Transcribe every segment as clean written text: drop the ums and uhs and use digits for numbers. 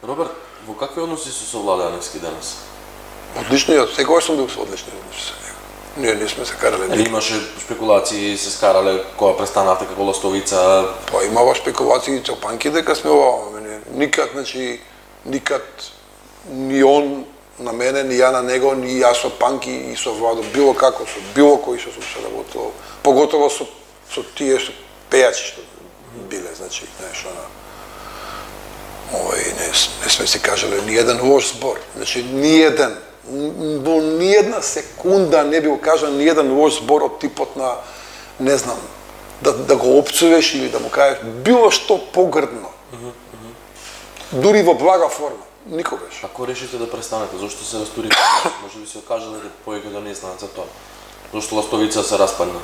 Роберт, во какви односи си со Владе Аневски денес? Одлично, јас секогаш сум бил со одлични односи со него. Ние не сме се карале Или имаше спекулации, се скарале кога престанавте како Ластовица? Па имава спекулации со Панки дека сме ова, никад, значи, никад ни он на мене, ни ја на него, ни јас со Панки и со Владо, било како, со било кој што се работело, поготово со тие што пејачи што биле, значи, знаеш, не сме си кажале ни еден лош збор, значи, ни еден, во ни една секунда не бил кажан ни еден лош збор од типот на, не знам, да го опцуваш или да му кажеш било што погрдно. Дури во блага форма, никогаш. Ако решите да престанете, зошто се растурите? Може би се окажале дека повеќе да не знаат за тоа. Зошто Ластовица се распадна?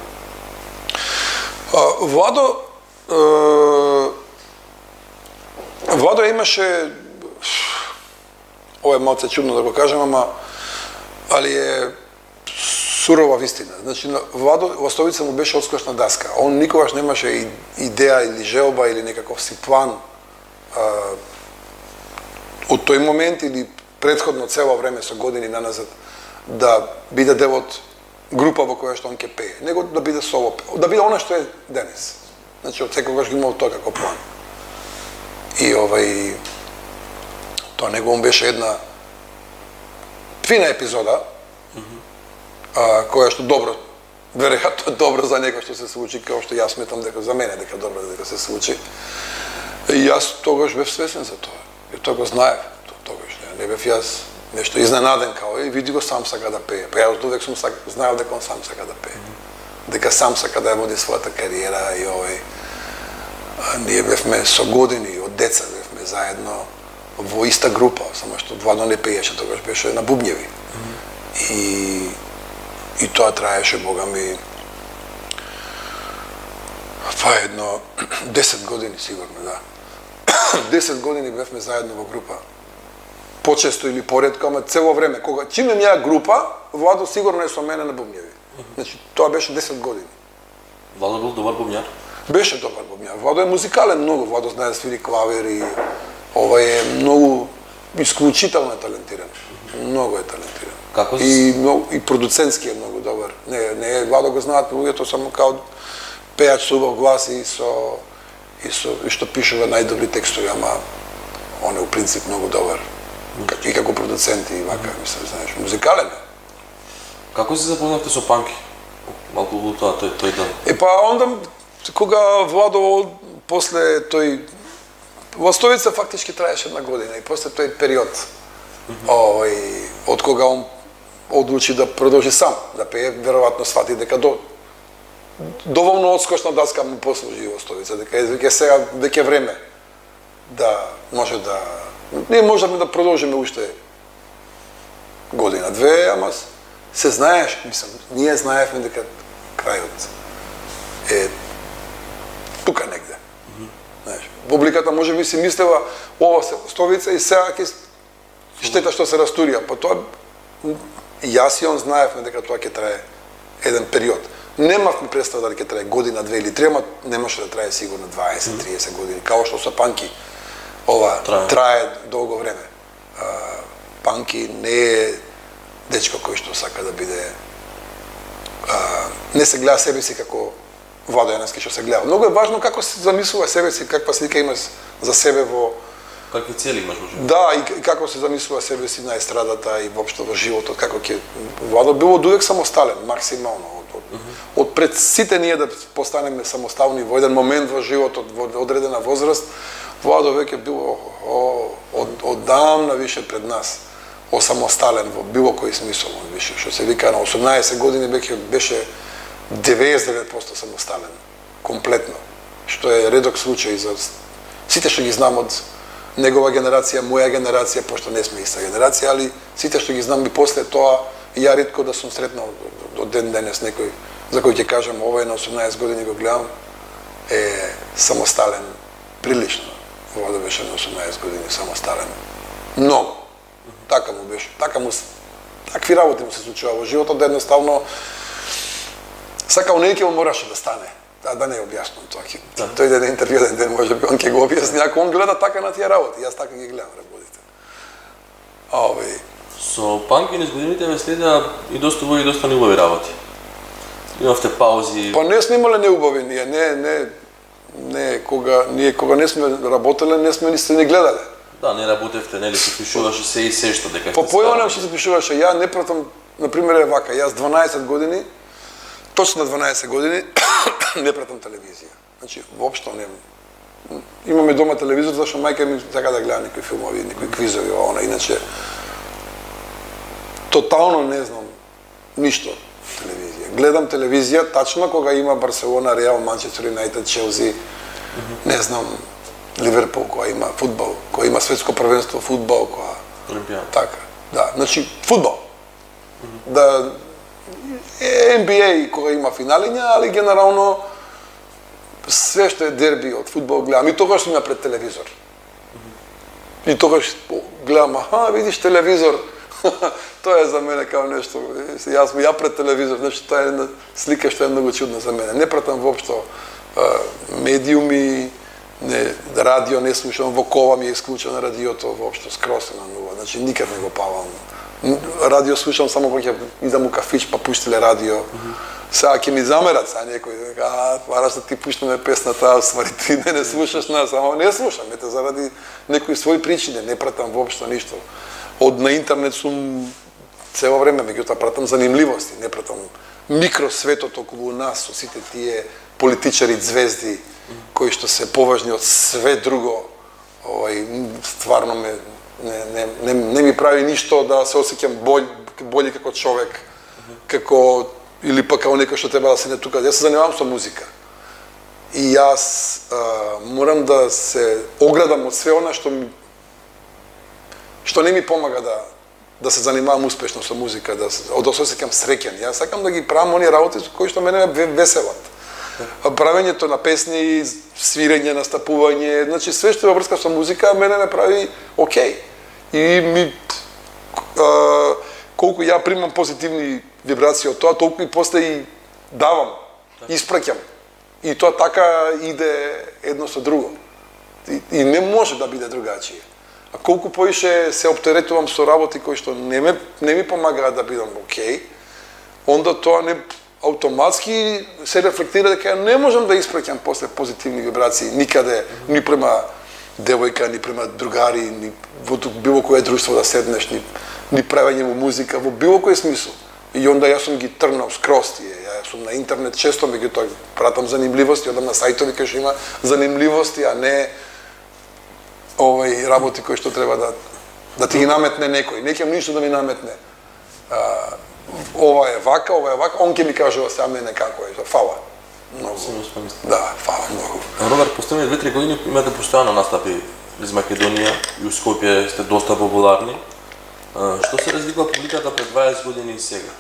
Владо имаше, ова е малце чудно да го кажем, али е сурова вистина. Значи, Владо, Ластовица му беше одскочна даска. Он никогаш немаше идеја или желба или некаков си план од тој момент или претходно цело време со години наназад да биде дел од група во која што он ќе пее, него да биде соло, да биде она што е денес. Значи, од секогаш ги имал тоа како план. И тоа него беше една фина епизода, која што добро, веројатно добро за него што се случи, како што јас сметам дека за мене дека добро дека се случи. И јас тогаш бев свесен за тоа. И тоа го знаев, тогаш не бев јас нешто изненаден као и види го сам сака да пее. Па јас додек сум знаел дека он сам сака да пее. Дека сам сака да ја води својата кариера и ние бевме со години, од деца бевме заедно во иста група, само што Владо не пееше, тогаш беше на бубњеви. И тоа траеше, бога ми, па едно 10 години сигурно, да. 10 години бевме заедно во група. Почесто или поредко, ама цело време. Чим е ја група, Владо сигурно е со мене на бубњеви. Значи, тоа беше 10 години. Владо бил добар бубњар? Беше добар бубњар. Владо е музикален многу, Владо знае да свири клавир и ова е многу исклучително талентиран. Многу е талентиран. Како и продуцентски е многу добар. Не е Владо го знаат луѓето само као пејач со убав глас и што пишува најдобри текстови, ама он е у принцип многу добар. И како продуцент и вака, мислам, знаеш, музикален е. Како се запознавте со Панки? Малку во тоа тој ден. Па онда кога Владо после тој Ластовица фактички траеше една година и после тој период од кога он одлучи да продолжи сам да пее, веројатно свати дека доволно одскочна даска му послужи Ластовица, дека сега веќе време да може да ние можеме да продолжиме уште година, две, ама се знаеш, мислам, ние знаевме дека крајот е тука негде. Знаеш, публиката може би си мислела ова се Ластовица и сега ќе штета што се растурија, па тоа јас и он знаевме дека тоа ќе трае еден период. Немавме представа дали ќе трае година, две или три, ама немаше да трае сигурно 20-30 години, као што со Панки ова трае долго време. Панки не е дечко кој што сака да биде не се гледа себе си како Владо Јаневски што се гледа. Многу е важно како се замислува себе си, каква слика има за себе во какви цели имаш во животот. Да, и како се замислува себе си на естрадата и воопшто во животот, како ќе Владо било одувек самостален, максимално. Од пред сите ние да постанеме самостални во еден момент во животот, во одредена возраст, Владо веќе било оддамна више пред нас, осамостален во било кој смисол, више, што се вика на 18 години беше 99% самостален, комплетно, што е редок случај за сите што ги знам од негова генерација, моја генерација, пошто не сме иста генерација, али сите што ги знам и после тоа, ја ретко да сум сретнал до ден денес некој за кој ќе кажам ова е на 18 години го гледам, е самостален, прилично. Владо беше на 18 години самостален. Многу. Така му беше. Такви работи му се случува во животот, да едноставно сакал неќево мораше да стане. да не објаснам тоа. Да. Тој иде на интервју еден ден, може би он ќе го објасни, ако он гледа така на тие работи, јас така ги гледам работите. Со панк низ годините ве следеа и доста убави и доста неубави работи. Имавте паузи. Па не сме имале неубави ние, ние кога не сме работеле, не сме ни се не гледале. Да, не работевте, нели се пишуваше се и се што дека По појманам што се пишуваше, ја не пратам, например е вака, јас 12 години, точно на 12 години, не пратам телевизија. Значи, воопшто не. Имаме дома телевизор, зашто мајка ми сака да гледа некои филмови, некои квизови, иначе тотално не знам ништо телевизија. Гледам телевизија тачно кога има Барселона, Реал, Манчестер Юнайтед, Челси, не знам, Ливерпул, кога има фудбал, кога има светско првенство фудбал, кога Олимпијада. така. Да, значи фудбал. Да NBA кога има финалиња, али генерално све што е дерби од фудбал гледам. И тогаш сум ја пред телевизор. И тогаш гледам, видиш телевизор. Тоа е за мене као нешто. Јас сум ја пред телевизор, значи тоа е една слика што е многу чудна за мене. Не пратам воопшто медиуми, не, радио не слушам, во кова ми е исклучено радиото, воопшто скроз на нула, значи никад не го павам. Радио слушам само кога ќе идам у кафич па пуштиле радио. Сега ќе ми замерат са некој, параш да ти пуштаме песната, уствари ти не слушаш нас, ама не слушам, ете заради некои своји причини, не пратам воопшто ништо. На интернет сум цело време, меѓутоа пратам занимливости, не пратам микросветот околу нас со сите тие политичари звезди кои што се поважни од све друго. Стварно не ми прави ништо да се осеќам бољи како човек, како или пак како некој што треба да седне тука. Јас се занимавам со музика. И јас морам да се оградам од све она што не ми помага да се занимавам успешно со музика, да се осеќам среќен. Јас сакам да ги правам оние работи кои што мене веселат. Правењето на песни, свирење, настапување, значи све што е врска со музика мене ме прави окей. И колку ја примам позитивни вибрации од тоа, толку и после и давам, испраќам. И тоа така иде едно со друго. И не може да биде другачие. А колку поише се оптеретувам со работи кои што не ми помагаат да бидам окей, онда тоа не автоматски се рефлектира дека не можам да испраќам после позитивни вибрации никаде, ни према девојка, ни према другари, ни во било кое друштво да седнеш, ни правење му музика, во било кој смисол. И онда јас сум ги тргнал скроз тие. Јас сум на интернет често, меѓутоа пратам занимливости, одам на сајтови кои што има занимливости, а не работи кои што треба да ти ги наметне некој. Не ќе ништо да ми наметне. Ова е вака, он ќе ми кажува сега мене како е. Фала. Многу. Да, фала многу. Роберт, последните 2-3 години имате постојано настапи из Македонија и у Скопје сте доста популарни. Што се разликува публиката пред 20 години и сега?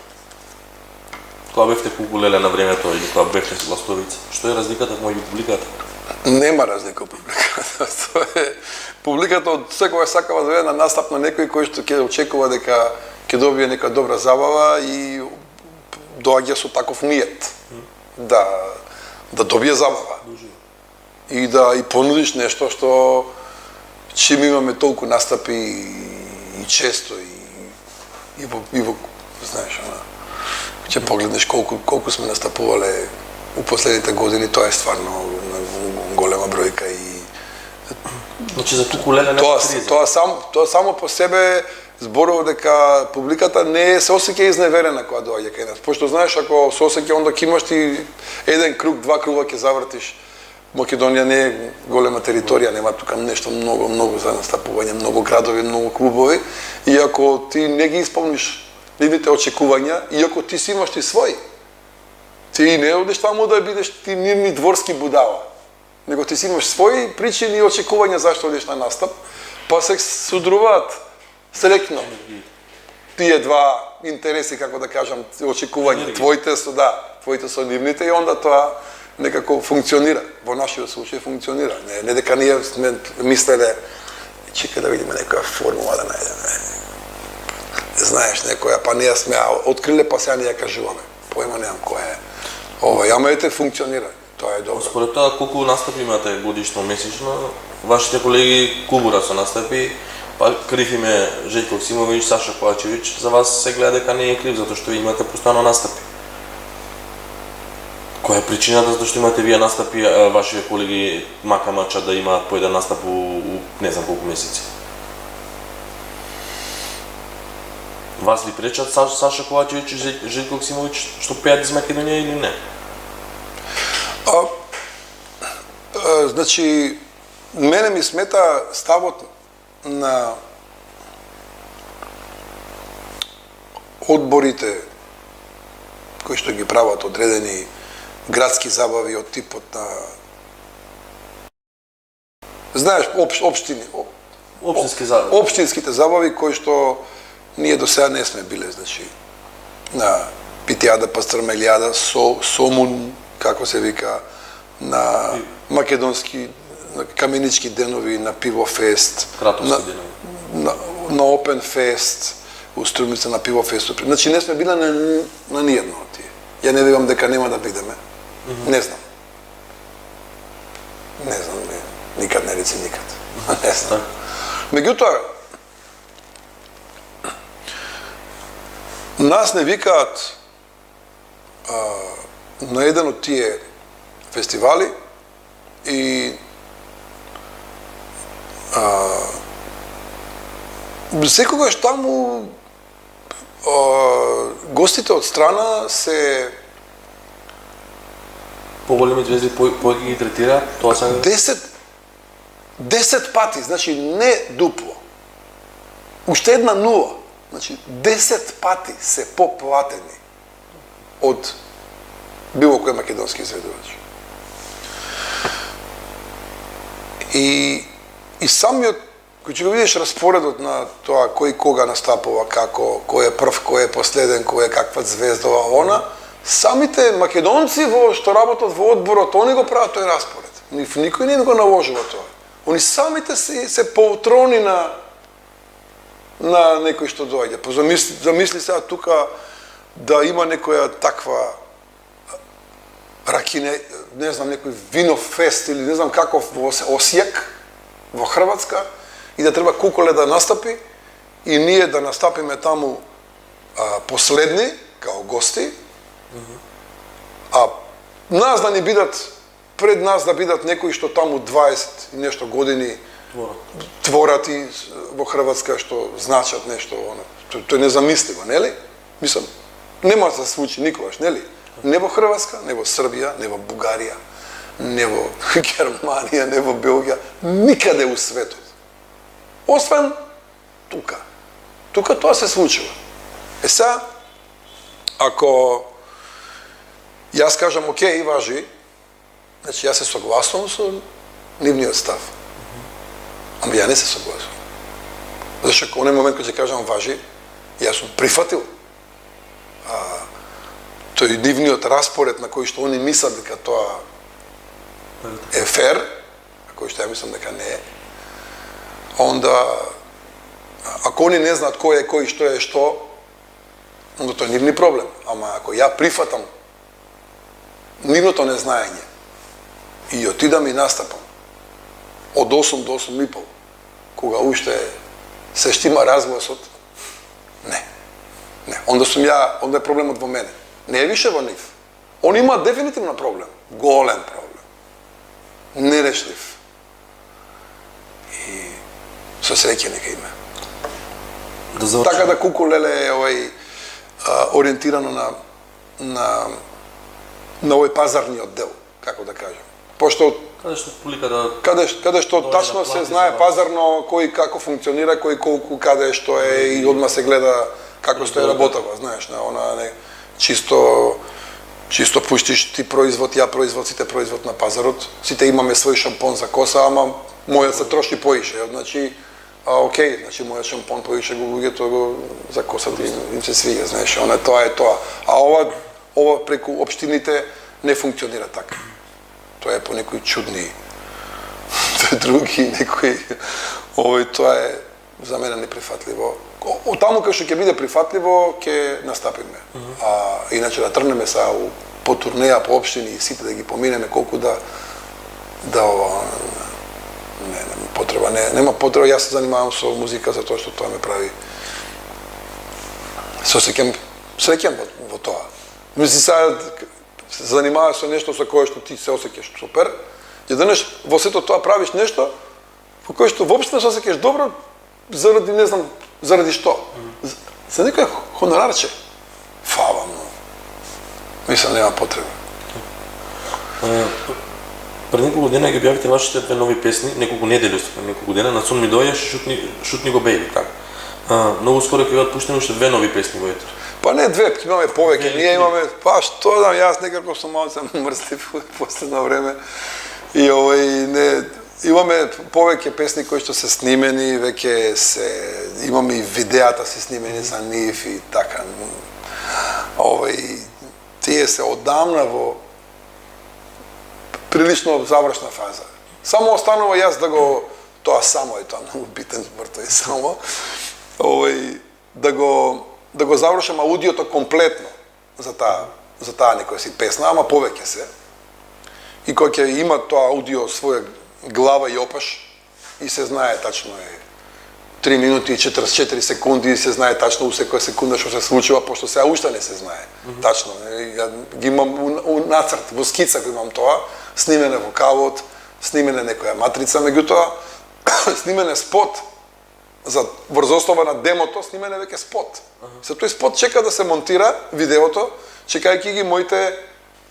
Кога бевте кукулеле на времето или кога бевте со Ластовица? Што е разликата меѓу публиката? Нема разлика публиката. Публиката од секоја сакава да на настап на некој кој што ќе очекува дека ќе добие нека добра забава и доаѓа со таков ниет. Да добие забава. И да и понудиш нешто што чим имаме толку настапи и често и во знаеш, ќе погледнеш колку сме настапувале у последните години, тоа е стварно голема бројка и значи за кукулеле не криза. Тоа само по себе зборува дека публиката не се осеќа изневерена кога доаѓа кај нас. Пошто знаеш, ако се осеќа, онда ќе имаш ти еден круг, два круга ќе завртиш. Македонија не е голема територија, нема тука нешто многу за настапување, многу градови, многу клубови. И ако ти не ги исполниш нивните очекувања, и ако ти си имаш ти свој, ти не одиш таму да бидеш ти нивни дворски будала, него ти си имаш своји причини и очекувања зашто одиш на настап, па се судруваат срекно тие два интереси, како да кажам, очекувања, твоите со нивните, и онда тоа некако функционира. Во нашиот случај функционира. Не дека ние сме мислеле, чека да видиме некоја формула да најдеме. Знаеш, некоја, па ние сме откриле, па сега ние кажуваме. Појма немам која е. Ама ете функционира. Тоа е добро. Според тоа, колку настапи имате годишно, месечно, вашите колеги кубура со настапи, па крив им е Жеljko Joksimović, Саша Kovačević, за вас се гледа дека не е крив, затоа што имате постојано настапи. Која е причината затоа што имате вие настапи, а вашите колеги мака мача да имаат по еден настап у не знам колку месеци? Вас ли пречат Саша Kovačević и Жеljko Joksimović што пеат из Македонија или не? Значи, мене ми смета ставот на одборите кои што ги прават одредени градски забави од типот на, знаеш, општини, општинските забави кои што ние до сега не сме биле, значи на Питијада, Пастрмелијада, Сомун, како се вика, на македонски, на каменички денови, на Пивофест, Кратовски денови, на Опен Фест, у Струмица на Пивофест. Значи не сме биле на ниедно од тие. Ја не велам дека нема да бидеме. Не знам. Не знам, никад не реци никад. Не знам. Меѓутоа, нас не викаат на еден од тие фестивали и секогаш таму гостите од страна се поголеми звезди повеќе ги третира, тоа се 10 пати, значи не дупло. Уште една нула. Значи 10 пати се поплатени од било кој македонски изведувач. И самиот, кој ќе го видиш распоредот на тоа кој кога настапува, како, кој е прв, кој е последен, кој е каква звездова, она, самите македонци што работат во одборот, они го прават тој распоред. Никој не го наложува тоа. Они самите се поутрони на некој што доаѓа. Замисли сега тука да има некоја таква ракине, не знам, некој винофест или не знам каков во Осијак, во Хрватска, и да треба Куколе да настапи, и ние да настапиме таму последни, као гости, а нас да ни бидат, пред нас да бидат некои што таму 20 и нешто години творат и во Хрватска што значат нешто, тоа е незамисливо, нели? Мислам, нема да се случи никогаш, нели? Не во Хрватска, не во Србија, не во Бугарија, не во Германија, не во Белгија, никаде у светот. Освен тука. Тука тоа се случува. Сега, ако јас кажам, окей, важи, значи јас се согласувам со нивниот став. Ама ја не се согласувам. Зашто во оној момент кога ќе кажам важи, јас сум прифатил тој нивниот распоред на кој што они мислат дека тоа е фер, а кој што ја мислам дека не е, онда, ако они не знаат кој е кој, што е што, онда тоа е нивни проблем. Ама ако ја прифатам нивното незнаење и отидам и настапам од 8 до 8 и пол, кога уште се штима разгласот, не. Онда е проблемот во мене. Не е више во нив. Он има дефинитивно проблем. Голем проблем. Нерешлив. И со среќа нека има. Така да Кукулеле е ориентирано на овој пазарниот дел, како да кажам. Пошто каде што тачно се знае пазарно кој како функционира, кој колку каде што е и одма се гледа како стои работава, знаеш, на она не чисто пуштиш ти производ, ја производ, сите производ на пазарот, сите имаме свој шампон за коса, ама мојот се троши поише, значи окей, значи мојот шампон поише го луѓето го за косата им се свига, знаеш, она тоа е тоа. А ова преку општините не функционира така. Тоа е по некои чудни други, некои тоа е за мене неприфатливо. Таму кај што ќе биде прифатливо, ќе настапиме. А иначе да тргнеме сега по турнеја, по општини и сите да ги поминеме колку да ова нема потреба, јас се занимавам со музика затоа што тоа ме прави се осеќам среќен во тоа. Мисли сега се занимаваш со нешто со кое што ти се осеќаш супер, и денеш во сето тоа правиш нешто во кое што воопшто не се осеќаш добро заради не знам заради што. За некој хонорарче. Фала многу. Мислам нема потреба. Пред неколку дена ги објавите вашите две нови песни, неколку недели, неколку дена, на сон ми дојдеш и шутни го бејби, така. Многу скоро ќе бидат пуштени уште две нови песни во етер. Па не две, имаме повеќе, ние имаме, па што знам, јас некако сум малце мрстив последно време. И имаме повеќе песни кои што се снимени, веќе имаме и видеата се снимени за нив и така. Тие се одамна во прилично завршна фаза. Само останува јас да го, тоа само е тоа многу битен збор, тоа е само, да го завршам аудиото комплетно за таа некоја си песна, ама повеќе се. И кој ќе има тоа аудио своја глава и опаш и се знае тачно е 3 минути и 44 секунди и се знае тачно у секоја секунда што се случува, пошто сега уште не се знае тачно. Ги имам у нацрт, во скица го имам тоа, снимене вокалот, снимене некоја матрица, меѓутоа снимене спот врз основа на демото, снимене веќе спот. За тој спот чека да се монтира видеото, чекајќи ги моите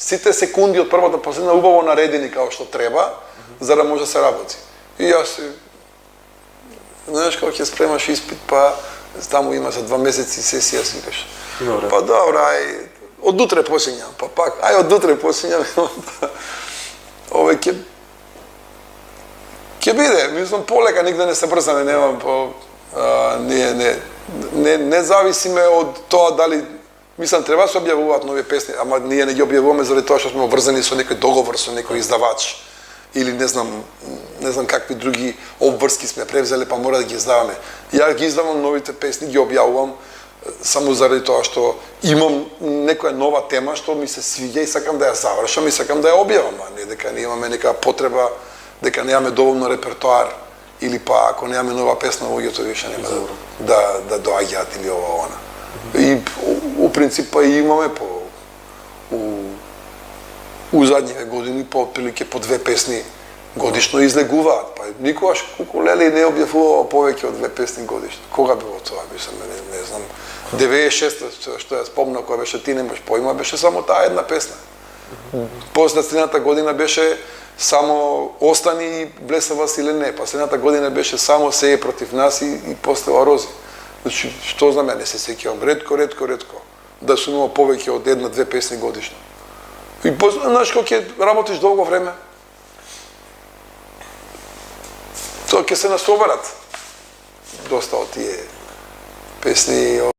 сите секунди од првата до последна убаво наредени како што треба, за да може да се работи. И јас знаеш кога ќе спремаш испит, па таму има за 2 месеци сесија, си викаш. Па добро, ај, од утре почињам, па пак, ај од утре почињам. Ќе биде, мислам полека, нигде не се брзаме, немам не зависиме од тоа дали мислам треба да се објавуваат нови песни, ама ние не ги објавуваме заради тоа што сме обврзани со некој договор со некој издавач или не знам какви други обврски сме превзели, па мора да ги издаваме. Ја ги издавам новите песни, ги објавувам само заради тоа што имам некоја нова тема што ми се свиѓа и сакам да ја завршам и сакам да ја објавам, а не дека не имаме нека потреба, дека немаме доволно репертоар или па ако немаме нова песна, луѓето више нема да доаѓаат или ова она. И у принцип па имаме у задниве години по отприлике по 2 песни годишно излегуваат. Па никогаш укулеле не објавува повеќе од 2 песни годишно. Кога било тоа? Мислам, не знам. 96 што ја спомнам кога беше Ти немаш поима, беше само таа една песна. После следната година беше само Остани и Блеса Василе, па следната година беше само Се е против нас и после Рози. Значи, што знам, не се сеќавам, ретко да сум имал повеќе од 1-2 песни годишно. И знаеш кога ќе работиш долго време, тоа ќе се насоберат доста од тие песни